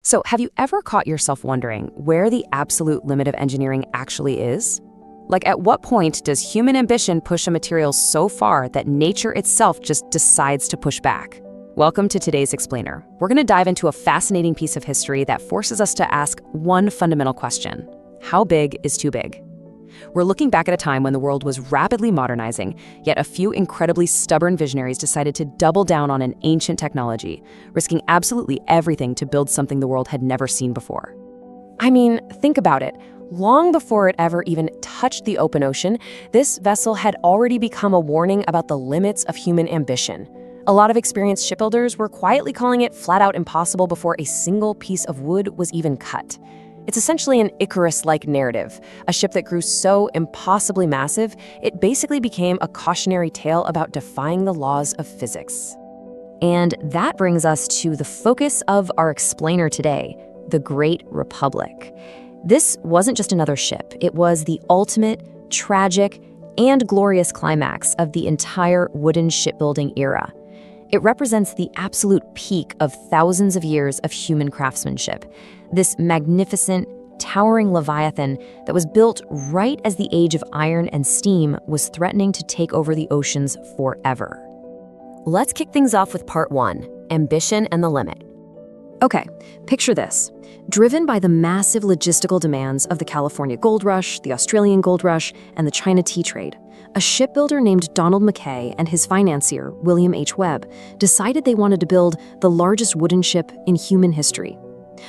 So, have you ever caught yourself wondering where the absolute limit of engineering actually is? Like, at what point does human ambition push a material so far that nature itself just decides to push back? Welcome to today's Explainer. We're going to dive into a fascinating piece of history that forces us to ask one fundamental question: how big is too big? We're looking back at a time when the world was rapidly modernizing, yet a few incredibly stubborn visionaries decided to double down on an ancient technology, risking absolutely everything to build something the world had never seen before. I mean, think about it. Long before it ever even touched the open ocean, this vessel had already become a warning about the limits of human ambition. A lot of experienced shipbuilders were quietly calling it flat out impossible before a single piece of wood was even cut. It's essentially an Icarus-like narrative, a ship that grew so impossibly massive, it basically became a cautionary tale about defying the laws of physics. And that brings us to the focus of our explainer today, the Great Republic. This wasn't just another ship, it was the ultimate, tragic, and glorious climax of the entire wooden shipbuilding era. It represents the absolute peak of thousands of years of human craftsmanship. This magnificent, towering Leviathan that was built right as the age of iron and steam was threatening to take over the oceans forever. Let's kick things off with part one, ambition and the limit. Okay, picture this. Driven by the massive logistical demands of the California Gold Rush, the Australian Gold Rush, and the China tea trade, a shipbuilder named Donald McKay and his financier, William H. Webb, decided they wanted to build the largest wooden ship in human history.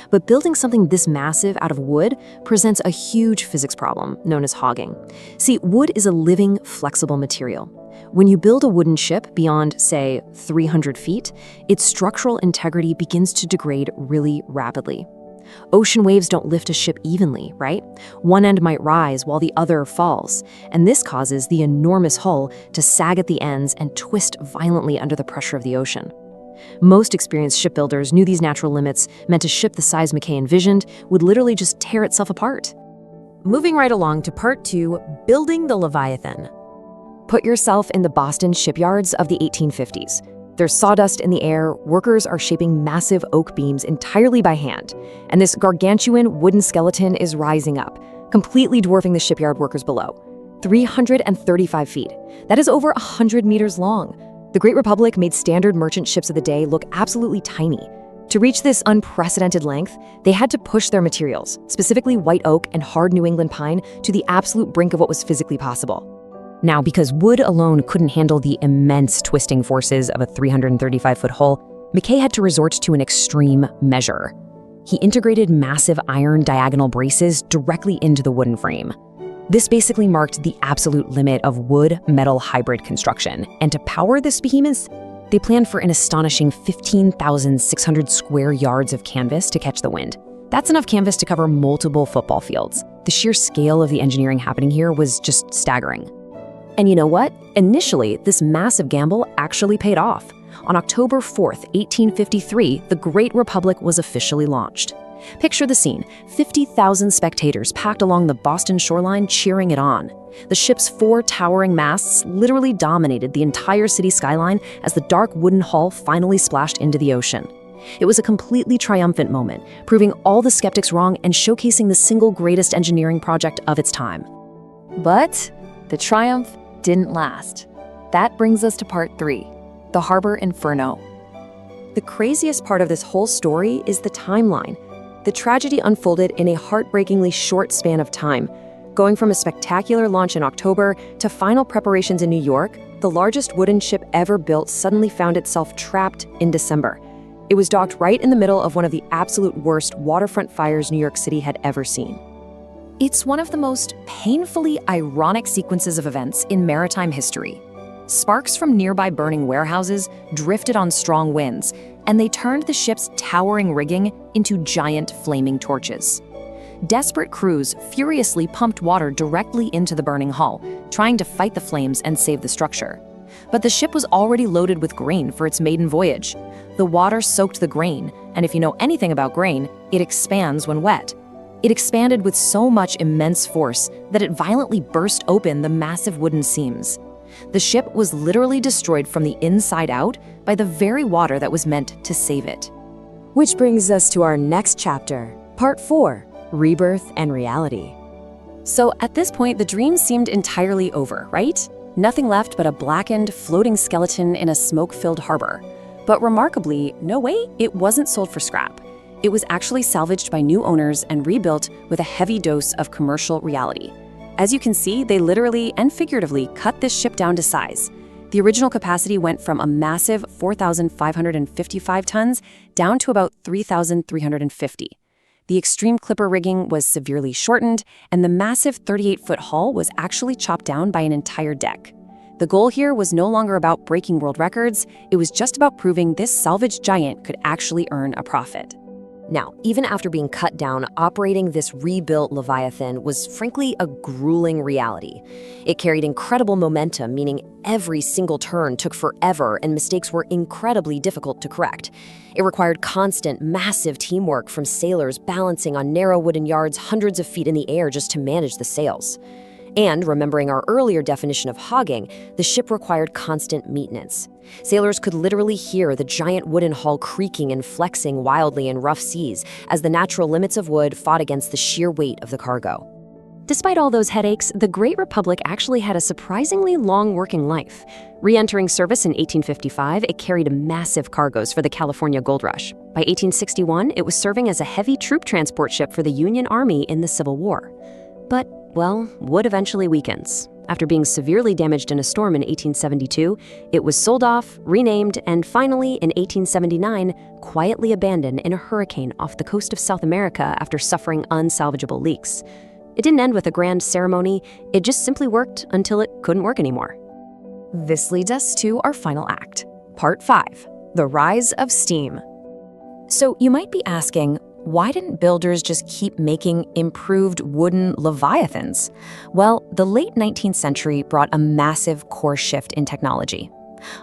But building something this massive out of wood presents a huge physics problem known as hogging. See, wood is a living, flexible material. When you build a wooden ship beyond, say, 300 feet, its structural integrity begins to degrade really rapidly. Ocean waves don't lift a ship evenly, right? One end might rise while the other falls, and this causes the enormous hull to sag at the ends and twist violently under the pressure of the ocean. Most experienced shipbuilders knew these natural limits meant a ship the size McKay envisioned would literally just tear itself apart. Moving right along to part two, building the Leviathan. Put yourself in the Boston shipyards of the 1850s. There's sawdust in the air, workers are shaping massive oak beams entirely by hand, and this gargantuan wooden skeleton is rising up, completely dwarfing the shipyard workers below. 335 feet. That is over 100 meters long. The Great Republic made standard merchant ships of the day look absolutely tiny. To reach this unprecedented length, they had to push their materials, specifically white oak and hard New England pine, to the absolute brink of what was physically possible. Now, because wood alone couldn't handle the immense twisting forces of a 335-foot hull, McKay had to resort to an extreme measure. He integrated massive iron diagonal braces directly into the wooden frame. This basically marked the absolute limit of wood-metal hybrid construction, and to power this behemoth, they planned for an astonishing 15,600 square yards of canvas to catch the wind. That's enough canvas to cover multiple football fields. The sheer scale of the engineering happening here was just staggering. And you know what? Initially, this massive gamble actually paid off. On October 4th, 1853, the Great Republic was officially launched. Picture the scene: 50,000 spectators packed along the Boston shoreline cheering it on. The ship's 4 towering masts literally dominated the entire city skyline as the dark wooden hull finally splashed into the ocean. It was a completely triumphant moment, proving all the skeptics wrong and showcasing the single greatest engineering project of its time. But the triumph didn't last. That brings us to part 3, the harbor inferno. The craziest part of this whole story is the timeline. The tragedy unfolded in a heartbreakingly short span of time. Going from a spectacular launch in October to final preparations in New York, the largest wooden ship ever built suddenly found itself trapped in December. It was docked right in the middle of one of the absolute worst waterfront fires New York City had ever seen. It's one of the most painfully ironic sequences of events in maritime history. Sparks from nearby burning warehouses drifted on strong winds, and they turned the ship's towering rigging into giant flaming torches. Desperate crews furiously pumped water directly into the burning hull, trying to fight the flames and save the structure. But the ship was already loaded with grain for its maiden voyage. The water soaked the grain, and if you know anything about grain, it expands when wet. It expanded with so much immense force that it violently burst open the massive wooden seams. The ship was literally destroyed from the inside out by the very water that was meant to save it. Which brings us to our next chapter, Part 4, Rebirth and Reality. So at this point, the dream seemed entirely over, right? Nothing left but a blackened, floating skeleton in a smoke-filled harbor. But remarkably, no way, it wasn't sold for scrap. It was actually salvaged by new owners and rebuilt with a heavy dose of commercial reality. As you can see, they literally and figuratively cut this ship down to size. The original capacity went from a massive 4,555 tons down to about 3,350. The extreme clipper rigging was severely shortened, and the massive 38-foot hull was actually chopped down by an entire deck. The goal here was no longer about breaking world records, it was just about proving this salvaged giant could actually earn a profit. Now, even after being cut down, operating this rebuilt Leviathan was frankly a grueling reality. It carried incredible momentum, meaning every single turn took forever and mistakes were incredibly difficult to correct. It required constant, massive teamwork from sailors balancing on narrow wooden yards hundreds of feet in the air just to manage the sails. And remembering our earlier definition of hogging, the ship required constant maintenance. Sailors could literally hear the giant wooden hull creaking and flexing wildly in rough seas as the natural limits of wood fought against the sheer weight of the cargo. Despite all those headaches, the Great Republic actually had a surprisingly long working life. Re-entering service in 1855, it carried massive cargoes for the California Gold Rush. By 1861, it was serving as a heavy troop transport ship for the Union Army in the Civil War. But well, wood eventually weakens. After being severely damaged in a storm in 1872, it was sold off, renamed, and finally, in 1879, quietly abandoned in a hurricane off the coast of South America after suffering unsalvageable leaks. It didn't end with a grand ceremony, it just simply worked until it couldn't work anymore. This leads us to our final act, Part 5, The Rise of Steam. So you might be asking, why didn't builders just keep making improved wooden Leviathans? Well, the late 19th century brought a massive core shift in technology.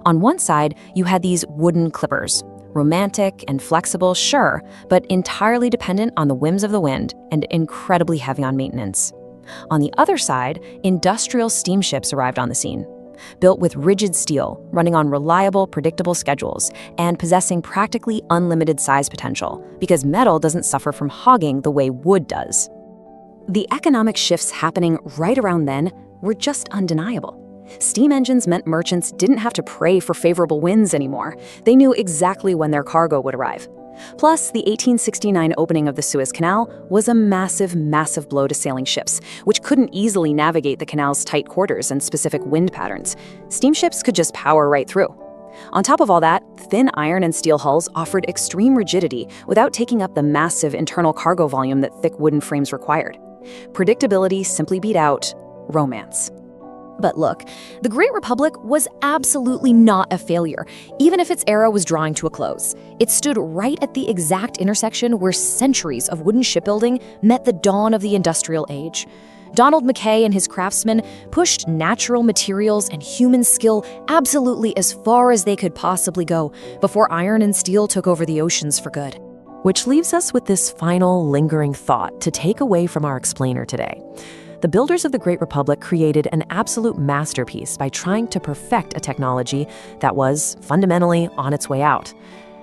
On one side, you had these wooden clippers. Romantic and flexible, sure, but entirely dependent on the whims of the wind and incredibly heavy on maintenance. On the other side, industrial steamships arrived on the scene. Built with rigid steel, running on reliable, predictable schedules, and possessing practically unlimited size potential, because metal doesn't suffer from hogging the way wood does. The economic shifts happening right around then were just undeniable. Steam engines meant merchants didn't have to pray for favorable winds anymore. They knew exactly when their cargo would arrive. Plus, the 1869 opening of the Suez Canal was a massive, massive blow to sailing ships, which couldn't easily navigate the canal's tight quarters and specific wind patterns. Steamships could just power right through. On top of all that, thin iron and steel hulls offered extreme rigidity without taking up the massive internal cargo volume that thick wooden frames required. Predictability simply beat out romance. But look, the Great Republic was absolutely not a failure, even if its era was drawing to a close. It stood right at the exact intersection where centuries of wooden shipbuilding met the dawn of the industrial age. Donald McKay and his craftsmen pushed natural materials and human skill absolutely as far as they could possibly go before iron and steel took over the oceans for good. Which leaves us with this final lingering thought to take away from our explainer today. The builders of the Great Republic created an absolute masterpiece by trying to perfect a technology that was fundamentally on its way out.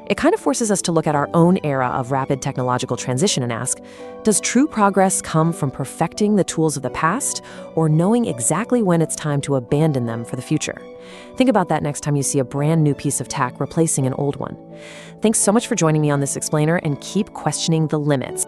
It kind of forces us to look at our own era of rapid technological transition and ask, does true progress come from perfecting the tools of the past or knowing exactly when it's time to abandon them for the future? Think about that next time you see a brand new piece of tech replacing an old one. Thanks so much for joining me on this explainer, and keep questioning the limits.